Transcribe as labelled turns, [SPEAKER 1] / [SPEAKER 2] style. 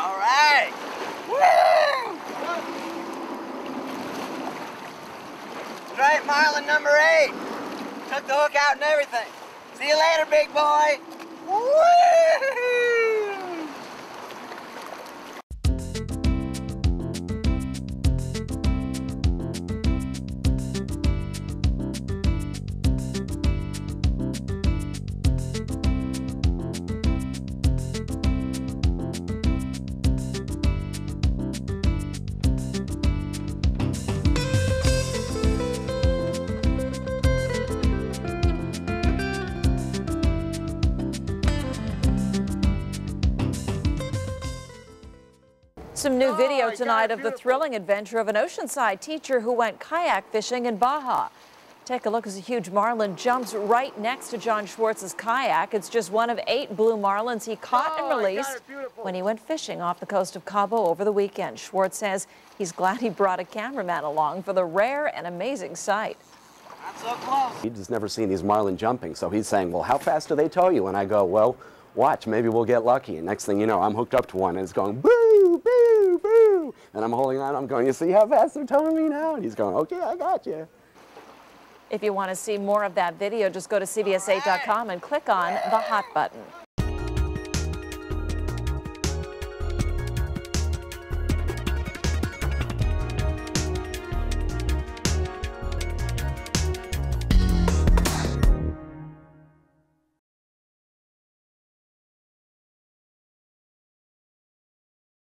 [SPEAKER 1] All right. Woo! That's right, Marlin number 8. Took the hook out and everything. See you later, big boy. Woo!
[SPEAKER 2] Some new video tonight of the thrilling adventure of an oceanside teacher who went kayak fishing in Baja. Take a look as a huge marlin jumps right next to Jon Schwartz's kayak. It's just one of 8 blue marlins he caught and released when he went fishing off the coast of Cabo over the weekend. Schwartz says he's glad he brought a cameraman along for the rare and amazing sight.
[SPEAKER 1] Not so close.
[SPEAKER 3] He's never seen these marlin jumping, so he's saying, well, how fast do they tow you? And I go, well, watch, maybe we'll get lucky. And next thing you know, I'm hooked up to one, and it's going, boo, boo, boo. And I'm holding on, I'm going, you see how fast they're towing me now? And he's going, okay, I got you.
[SPEAKER 2] If you want to see more of that video, just go to CBS8.com and click on the hot button.